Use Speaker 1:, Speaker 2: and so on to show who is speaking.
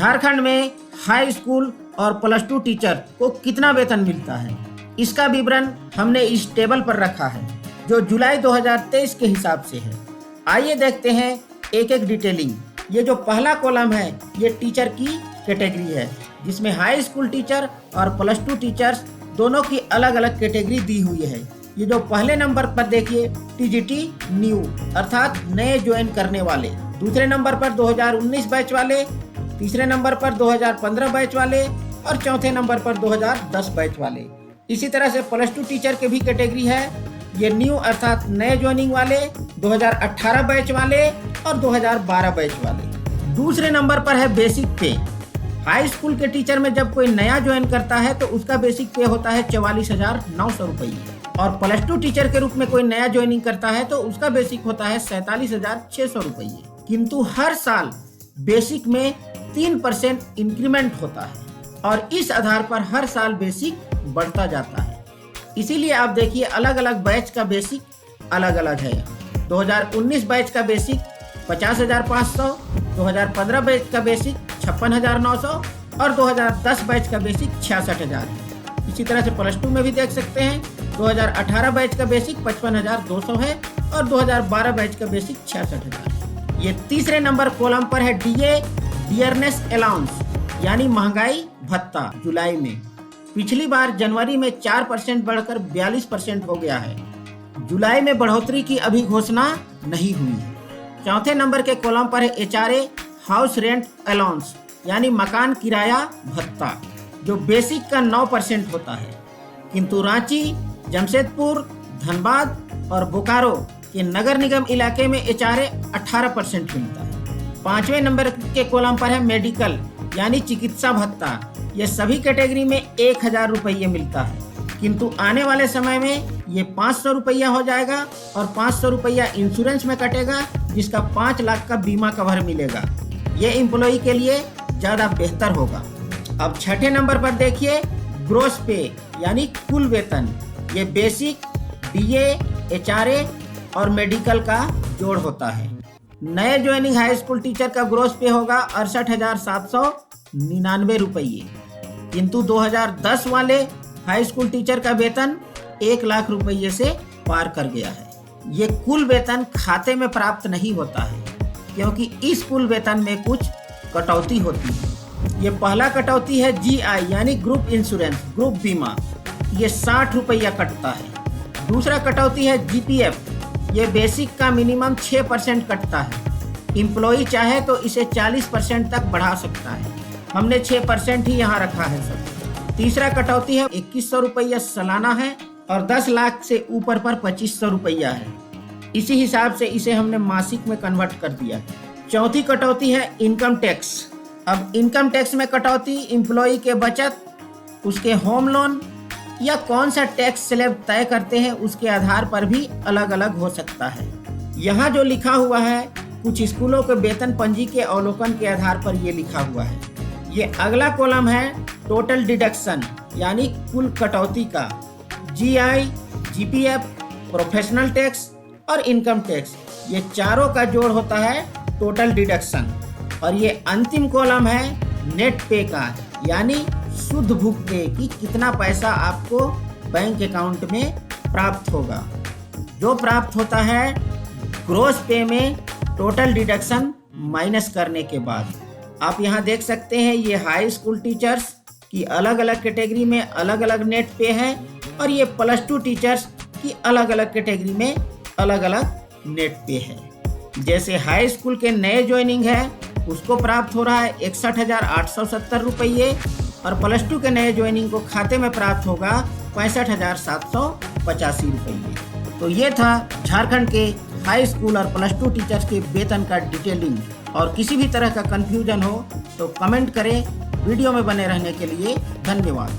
Speaker 1: झारखंड में high school और plus two teacher को कितना वेतन मिलता है, इसका विवरण हमने इस टेबल पर रखा है जो जुलाई 2023 के हिसाब से है। आइए देखते हैं एक एक डिटेलिंग। ये जो पहला कॉलम है ये टीचर की कैटेगरी है, जिसमें हाई स्कूल टीचर और प्लस टू टीचर्स दोनों की अलग अलग कैटेगरी दी हुई है। ये जो पहले नंबर पर देखिए टीजीटी न्यू अर्थात नए ज्वाइन करने वाले, दूसरे नंबर पर 2019 बैच वाले, तीसरे नंबर पर 2015 बैच वाले और चौथे नंबर पर 2010 बैच वाले। इसी तरह से प्लस टू टीचर के भी कैटेगरी है, ये न्यू अर्थात नए ज्वाइनिंग वाले, 2018 बैच वाले और 2012 बैच वाले। दूसरे नंबर पर है बेसिक पे। हाई स्कूल के टीचर में जब कोई नया ज्वाइन करता है तो उसका बेसिक पे होता है 44,900 रुपये, और प्लस टू टीचर के रूप में कोई नया ज्वाइनिंग करता है तो उसका बेसिक होता है 47,600 रुपये। किंतु हर साल बेसिक में 3% इंक्रीमेंट होता है और इस आधार पर हर साल बेसिक बढ़ता जाता है। इसीलिए आप देखिए अलग अलग बैच का बेसिक अलग अलग है। 2019 बैच का बेसिक 50,500, 2015 बैच का बेसिक 56,900 और 2010 बैच का बेसिक 66,000 है। इसी तरह से प्लस टू में भी देख सकते हैं 2018 बैच का बेसिक 55,200 है और 2012 बैच का बेसिक 66,000 है। ये तीसरे नंबर कॉलम पर है डीए डियरनेस अलाउंस यानी महंगाई भत्ता। जुलाई में पिछली बार जनवरी में 4% बढ़कर 42% हो गया है। जुलाई में बढ़ोतरी की अभी घोषणा नहीं हुई है। चौथे नंबर के कॉलम पर है एचआरए हाउस रेंट अलाउंस यानी मकान किराया भत्ता, जो बेसिक का 9% होता है, किंतु रांची, जमशेदपुर, धनबाद और बोकारो के नगर निगम इलाके में एचआरए 18% मिलता है। पांचवें नंबर के कॉलम पर है मेडिकल यानी चिकित्सा भत्ता। ये सभी कैटेगरी में 1,000 रुपये मिलता है, किंतु आने वाले समय में ये 500 रुपया हो जाएगा और 500 रुपया इंश्योरेंस में कटेगा, जिसका 5 लाख का बीमा कवर मिलेगा। ये एम्प्लॉई के लिए ज़्यादा बेहतर होगा। अब छठे नंबर पर देखिए ग्रोस पे यानी कुल वेतन। ये बेसिक, डीए, एचआरए और मेडिकल का जोड़ होता है। नए ज्वाइनिंग हाई स्कूल टीचर का ग्रोस पे होगा 68,799 रुपये, किंतु 2010 वाले हाई स्कूल टीचर का वेतन 1 लाख रुपये से पार कर गया है। ये कुल वेतन खाते में प्राप्त नहीं होता है, क्योंकि इस कुल वेतन में कुछ कटौती होती है। ये पहला कटौती है जीआई यानी ग्रुप इंश्योरेंस, ग्रुप बीमा, ये 60 रुपया कटता है। दूसरा कटौती है जीपीएफ, ये बेसिक का मिनिमम 6% कटता है। एम्प्लॉई चाहे तो इसे 40% तक बढ़ा सकता है, हमने 6% ही यहाँ रखा है सब। तीसरा कटौती है 2,100 रुपया सालाना है और 10 लाख से ऊपर पर 2,500 रुपया है। इसी हिसाब से इसे हमने मासिक में कन्वर्ट कर दिया है। चौथी कटौती है इनकम टैक्स। अब इनकम टैक्स में कटौती एम्प्लॉई के बचत, उसके होम लोन या कौन सा टैक्स स्लैब तय करते हैं उसके आधार पर भी अलग अलग हो सकता है। यहाँ जो लिखा हुआ है कुछ स्कूलों के वेतन पंजी के अवलोकन के आधार पर ये लिखा हुआ है। ये अगला कॉलम है टोटल डिडक्शन यानी कुल कटौती का। जीआई, जीपीएफ, प्रोफेशनल टैक्स और इनकम टैक्स, ये चारों का जोड़ होता है टोटल डिडक्शन। और ये अंतिम कॉलम है नेट पे का यानी शुद्ध भुग पे कि कितना पैसा आपको बैंक अकाउंट में प्राप्त होगा। जो प्राप्त होता है ग्रोस पे में टोटल डिडक्शन माइनस करने के बाद। आप यहाँ देख सकते हैं ये हाई स्कूल टीचर्स की अलग अलग कैटेगरी में अलग अलग नेट पे है और ये प्लस टू टीचर्स की अलग अलग कैटेगरी में अलग अलग नेट पे है। जैसे हाई स्कूल के नए ज्वाइनिंग है उसको प्राप्त हो रहा है 61,870 रुपये और प्लस टू के नए ज्वाइनिंग को खाते में प्राप्त होगा 65,785 रुपये। तो ये था झारखंड के हाई स्कूल और प्लस टू टीचर्स के वेतन का डिटेलिंग। और किसी भी तरह का कन्फ्यूजन हो तो कमेंट करें। वीडियो में बने रहने के लिए धन्यवाद।